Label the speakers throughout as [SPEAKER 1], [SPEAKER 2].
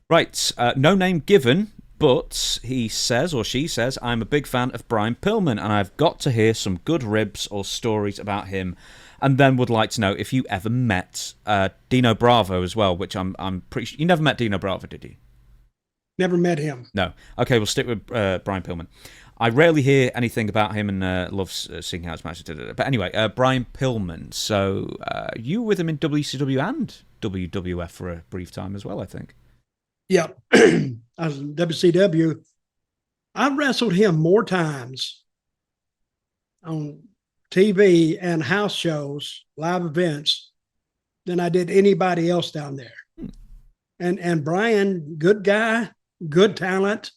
[SPEAKER 1] Right, no name given, but he says, or she says, I'm a big fan of Brian Pillman, and I've got to hear some good ribs or stories about him, and then would like to know if you ever met Dino Bravo as well, which I'm pretty sure... You never met Dino Bravo, did you?
[SPEAKER 2] Never met him.
[SPEAKER 1] No. Okay, we'll stick with Brian Pillman. I rarely hear anything about him and love seeing how his matches. But anyway, Brian Pillman. So you were with him in WCW and WWF for a brief time as well, I think.
[SPEAKER 2] Yeah. I was in WCW. I wrestled him more times on TV and house shows, live events, than I did anybody else down there. And Brian, good guy, good talent,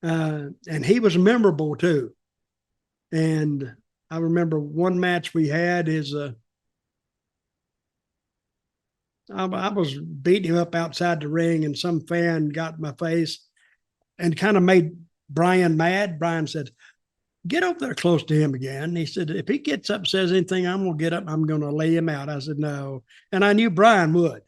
[SPEAKER 2] and he was memorable too. And I remember one match we had is I was beating him up outside the ring, and some fan got in my face and kind of made Brian mad. Brian said, "Get up there close to him again." He said, "If he gets up and says anything, I'm going to get up and I'm going to lay him out." I said, "No." And I knew Brian would.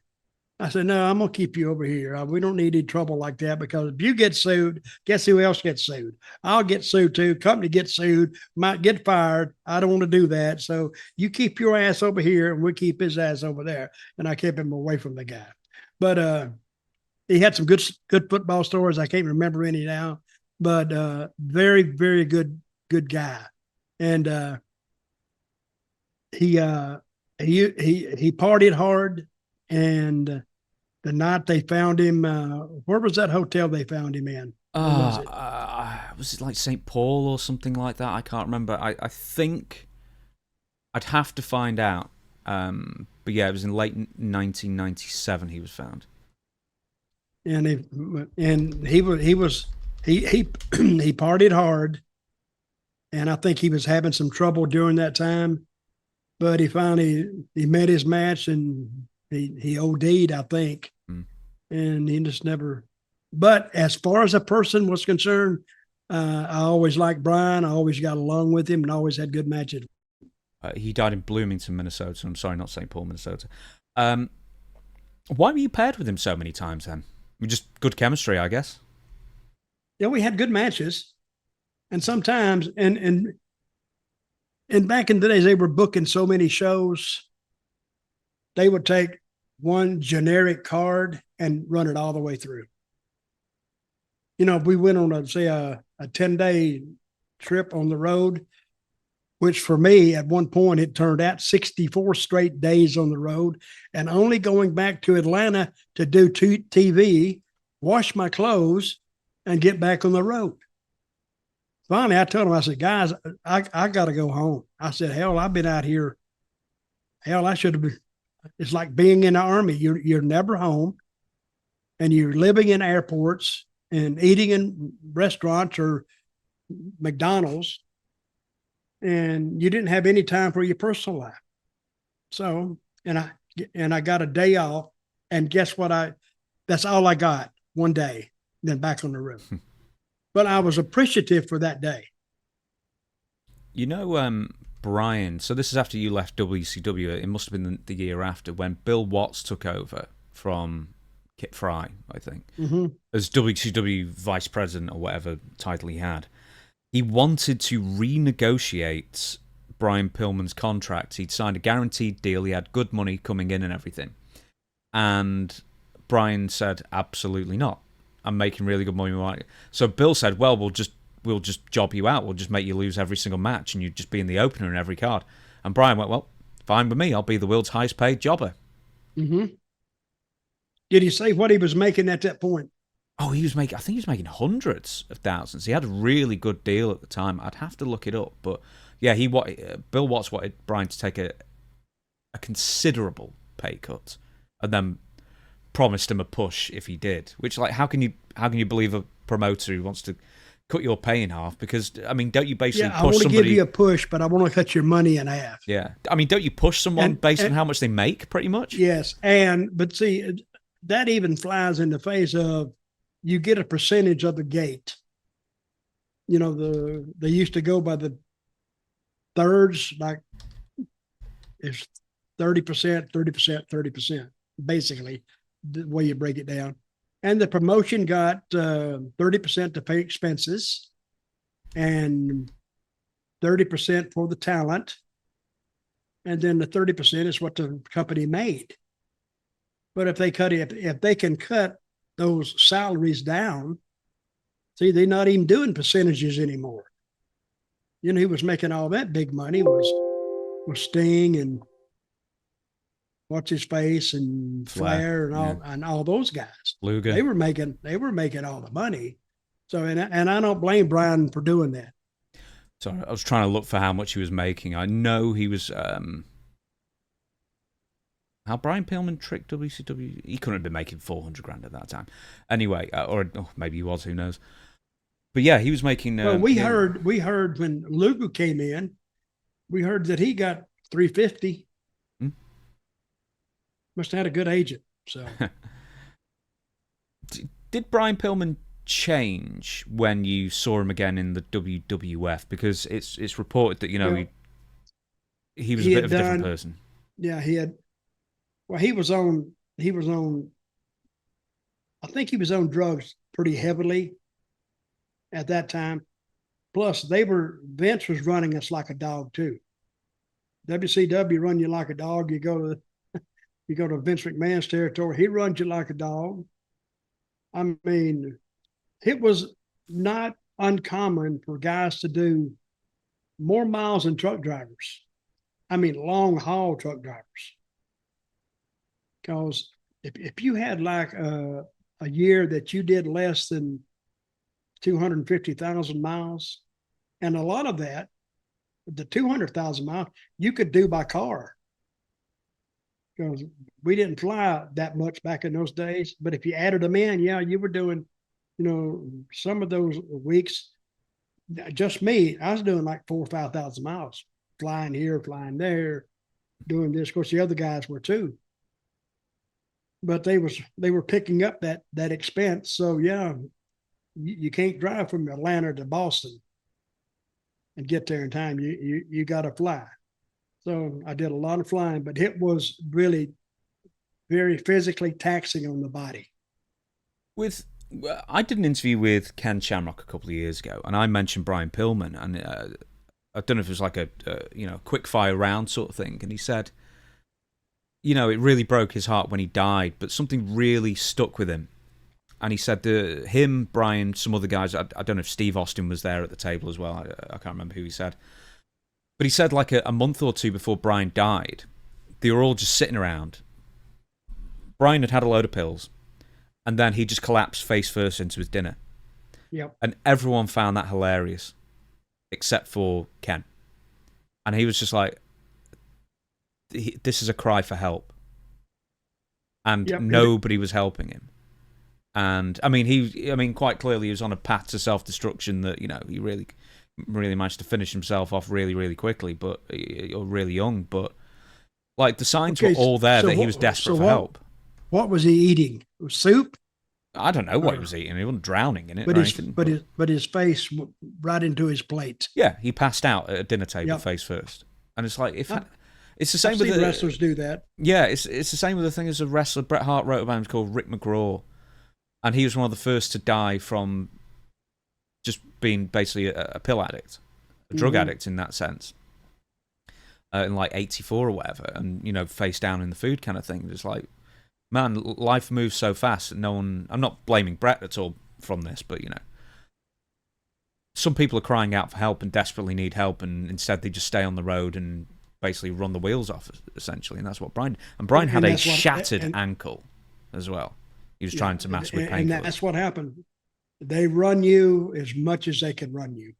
[SPEAKER 2] I said, "No, I'm going to keep you over here. We don't need any trouble like that, because if you get sued, guess who else gets sued? I'll get sued too. Company gets sued, might get fired. I don't want to do that. So you keep your ass over here and we'll keep his ass over there." And I kept him away from the guy. But he had some good football stories. I can't remember any now, but very, very good guy. And he partied hard. And the night they found him, where was that hotel they found him in? Where was it?
[SPEAKER 1] Was it like St. Paul or something like that? I can't remember. I think I'd have to find out. But yeah, it was in late 1997 he was found.
[SPEAKER 2] And he partied hard, and I think he was having some trouble during that time. But he met his match, and he OD'd, I think. And he just never. But as far as a person was concerned, I always liked Brian. I always got along with him and always had good matches.
[SPEAKER 1] He died in Bloomington, Minnesota. I'm sorry, not St. Paul, Minnesota. Why were you paired with him so many times then? Just good chemistry, I guess.
[SPEAKER 2] Yeah, we had good matches, and sometimes and back in the days they were booking so many shows, they would take one generic card and run it all the way through. If we went on a 10-day trip on the road, which for me at one point it turned out 64 straight days on the road, and only going back to Atlanta to do TV, wash my clothes, and get back on the road. Finally, I told him, I said, "Guys, I got to go home." I said, "Hell, I've been out here. Hell, I should have been." It's like being in the Army. You're never home, and you're living in airports and eating in restaurants or McDonald's, and you didn't have any time for your personal life. So, and I got a day off, and guess what? That's all I got, one day, then back on the road. But I was appreciative for that day.
[SPEAKER 1] Brian, so this is after you left WCW. It must have been the year after, when Bill Watts took over from Kit Fry, I think, as WCW vice president or whatever title he had. He wanted to renegotiate Brian Pillman's contract. He'd signed a guaranteed deal. He had good money coming in and everything. And Brian said, "Absolutely not. I'm making really good money." So Bill said, "Well, we'll just job you out. We'll just make you lose every single match, and you'd just be in the opener in every card." And Brian went, "Well, fine with me. I'll be the world's highest paid jobber."
[SPEAKER 2] Mm-hmm. Did he say what he was making at that point?
[SPEAKER 1] Oh, I think he was making hundreds of thousands. He had a really good deal at the time. I'd have to look it up. But yeah, Bill Watts wanted Brian to take a considerable pay cut, and then promised him a push if he did. Which, like, how can you believe a promoter who wants to cut your pay in half? Because, I mean, don't you basically push somebody... I
[SPEAKER 2] want to give you a push, but I want to cut your money in half.
[SPEAKER 1] Yeah. I mean, don't you push someone based on how much they make, pretty much?
[SPEAKER 2] Yes. But see, that even flies in the face of, you get a percentage of the gate. They used to go by the thirds, like it's 30%, 30%, 30%, basically, the way you break it down. And the promotion got 30% to pay expenses and 30% for the talent. And then the 30% is what the company made. But if they can cut those salaries down, see, they're not even doing percentages anymore. You know, he was making all that big money was Sting and what's his face and Flair and all those guys.
[SPEAKER 1] Luger.
[SPEAKER 2] They were making all the money. So and I don't blame Brian for doing that.
[SPEAKER 1] Sorry, I was trying to look for how much he was making. I know he was how Brian Pillman tricked WCW. He couldn't have been making $400,000 at that time. Anyway, or maybe he was, who knows. But yeah, he was making
[SPEAKER 2] well, we heard when Luger came in, we heard that he got $350. Must have had a good agent. So,
[SPEAKER 1] did Brian Pillman change when you saw him again in the WWF? Because it's reported that he was a bit of a different person.
[SPEAKER 2] Yeah, he had. Well, he was on. I think he was on drugs pretty heavily at that time. Plus, Vince was running us like a dog too. WCW run you like a dog. You go to Vince McMahon's territory, he runs you like a dog. I mean, it was not uncommon for guys to do more miles than truck drivers. I mean, long haul truck drivers. Because if you had like a year that you did less than 250,000 miles, and a lot of that, the 200,000 miles, you could do by car. Because we didn't fly that much back in those days. But if you added them in, yeah, you were doing, some of those weeks, just me, I was doing like 4,000 or 5,000 miles, flying here, flying there, doing this. Of course, the other guys were too. But they were picking up that expense. So yeah, you can't drive from Atlanta to Boston and get there in time. You got to fly. So I did a lot of flying, but it was really very physically taxing on the body.
[SPEAKER 1] I did an interview with Ken Shamrock a couple of years ago, and I mentioned Brian Pillman, and I don't know if it was like a quick fire round sort of thing, and he said, it really broke his heart when he died, but something really stuck with him. And he said him, Brian, some other guys, I don't know if Steve Austin was there at the table as well, I can't remember who he said. But he said like a month or two before Brian died, they were all just sitting around. Brian had a load of pills, and then he just collapsed face first into his dinner.
[SPEAKER 2] Yep.
[SPEAKER 1] And everyone found that hilarious, except for Ken. And he was just like, this is a cry for help. And nobody was helping him. And I mean, quite clearly he was on a path to self-destruction that, he really managed to finish himself off really, really quickly, or really young. But like the signs were all there that he was desperate for help.
[SPEAKER 2] What was he eating? Soup?
[SPEAKER 1] I don't know what he was eating. He wasn't drowning in it.
[SPEAKER 2] But his face right into his plate.
[SPEAKER 1] Yeah, he passed out at a dinner table face first. And it's like it's the same with the
[SPEAKER 2] wrestlers do that.
[SPEAKER 1] Yeah, it's the same with the thing as a wrestler. Bret Hart wrote about him called Rick McGraw, and he was one of the first to die from just being basically a pill addict, a drug addict in that sense, in like '84 or whatever, and face down in the food kind of thing. It's like, man, life moves so fast that no one. I'm not blaming Bret at all from this, but some people are crying out for help and desperately need help, and instead they just stay on the road and basically run the wheels off, essentially. And that's what Brian had a shattered ankle as well. He was trying to mask with pain.
[SPEAKER 2] And that's what happened. They run you as much as they can run you.